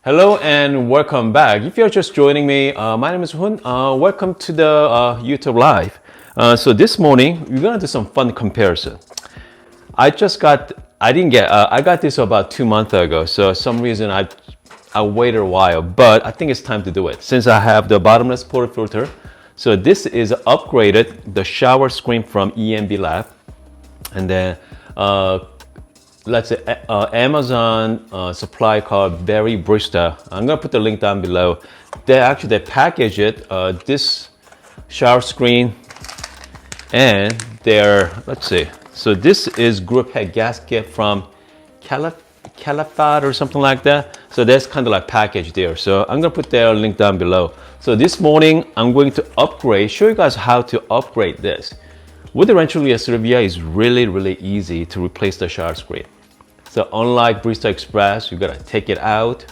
Hello and welcome back. If you're just joining me, my name is Hun. Welcome to the YouTube Live. So this morning, we're gonna do some fun comparison. I got this about 2 months ago. So some reason I waited a while, but I think it's time to do it. Since I have the bottomless portafilter. So this is upgraded, the shower screen from EMB Lab. And then, let's say Amazon supply called Berry Brista. I'm gonna put the link down below. They package it, this shower screen, and let's see. So this is group head gasket from Califat or something like that. So that's kind of like package there. So I'm gonna put their link down below. So this morning I'm going to show you guys how to upgrade this. With the Rancilio Silvia, it's really easy to replace the shower screen. So unlike Brista Express, you gotta take it out.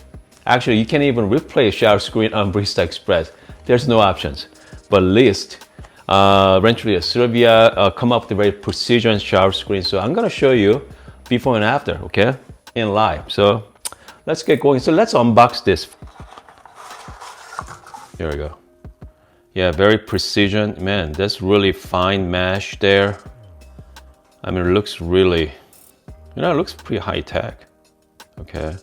Actually, you can't even replace shower screen on Brista Express. There's no options. But at least Rancilio Silvia come up with a very precision shower screen. So I'm gonna show you before and after, okay, in live. So let's get going. So let's unbox this. Here we go. Yeah, very precision. Man, that's really fine mesh there. I mean, it looks really, it looks pretty high tech. Okay,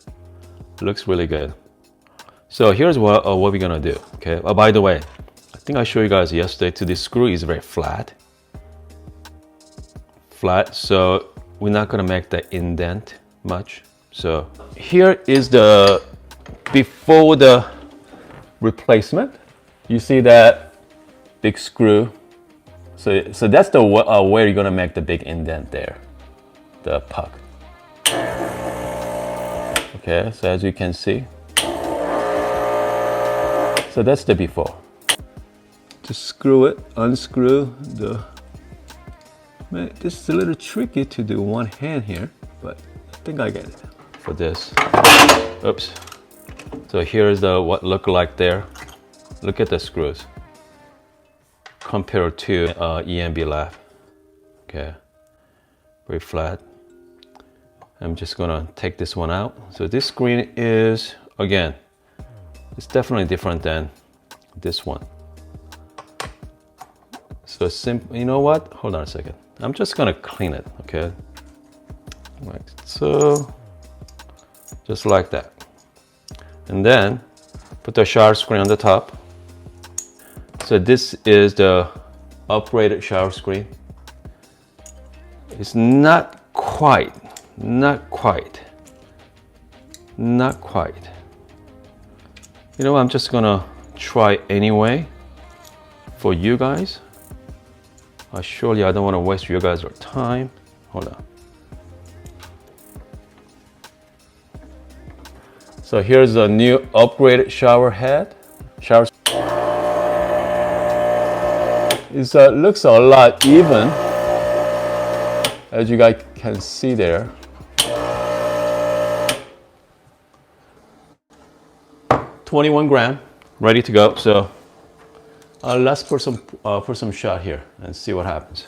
it looks really good. So here's what we're gonna do. Okay. Oh, by the way, I think I showed you guys yesterday too. This screw is very flat. So we're not gonna make the indent much. So here is the before the replacement. You see that big screw. So that's the where you're gonna make the big indent there, the puck. Okay, so as you can see, so that's the before. Just screw it, unscrew the. Man, this is a little tricky to do one hand here, but I think I get it for this. Oops. So here's what look like there. Look at the screws compared to EMB Lab. Okay, very flat. I'm just gonna take this one out. So this screen is, again, it's definitely different than this one. So simple, you know what? Hold on a second. I'm just gonna clean it, okay? Like so, just like that. And then put the shower screen on the top. So this is the upgraded shower screen. It's not quite. You know, I'm just gonna try anyway for you guys. Surely I don't want to waste you guys' time. Hold on. So here's a new upgraded shower head. It looks a lot even, as you guys can see there. $21 grams, ready to go. So let's put some shot here and see what happens.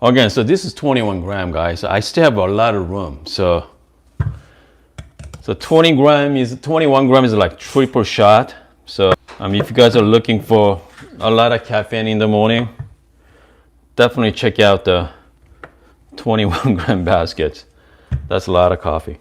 Again, so this is 21 grams, guys. I still have a lot of room. So 21 grams is like triple shot. So if you guys are looking for a lot of caffeine in the morning, definitely check out the 21 gram baskets. That's a lot of coffee.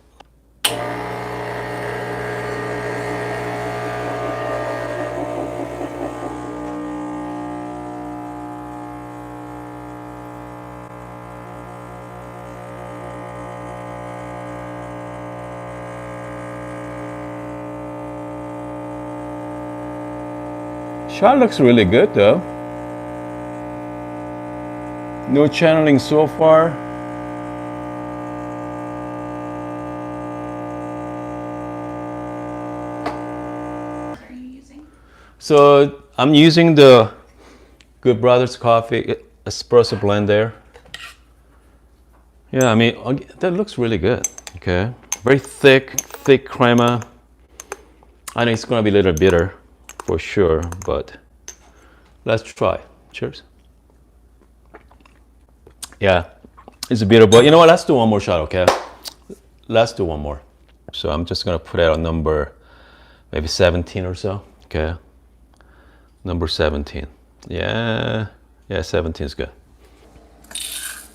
Shot looks really good though. No channeling so far. What are you using? So I'm using the Good Brothers Coffee Espresso blend there. Yeah, I mean, that looks really good. Okay, very thick crema. I know it's gonna be a little bitter for sure, but let's try. Cheers. Yeah, it's bitter, but you know what? Let's do one more shot, okay? Let's do one more. So I'm just gonna put it on number maybe 17 or so. Okay. Number 17. Yeah, 17 is good.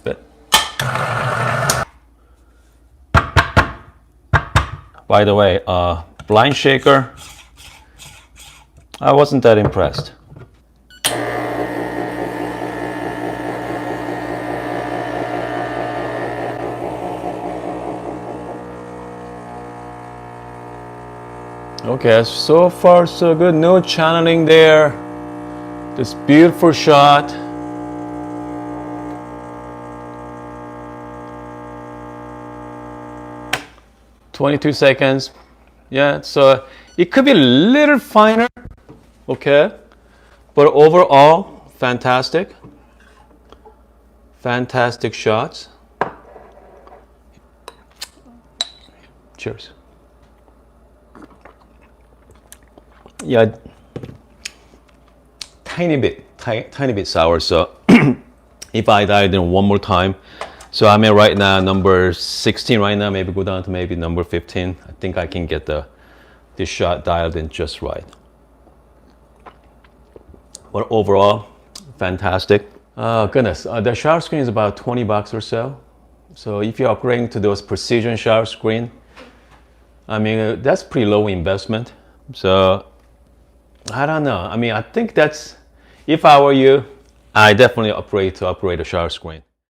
Good. By the way, blind shaker, I wasn't that impressed. Okay, so far so good. No channeling there. This beautiful shot. $22. Yeah, so it could be a little finer. Okay, but overall, fantastic. Fantastic shots. Cheers. Yeah, tiny bit sour. So if I dialed in one more time, so I'm at right now number 16 right now. Maybe go down to maybe number 15. I think I can get this shot dialed in just right. But overall, fantastic. Oh goodness, the shower screen is about $20 or so. So if you're upgrading to those precision shower screen, I mean that's pretty low investment. So I don't know. I mean, I think that's, if I were you, I definitely upgrade a shower screen.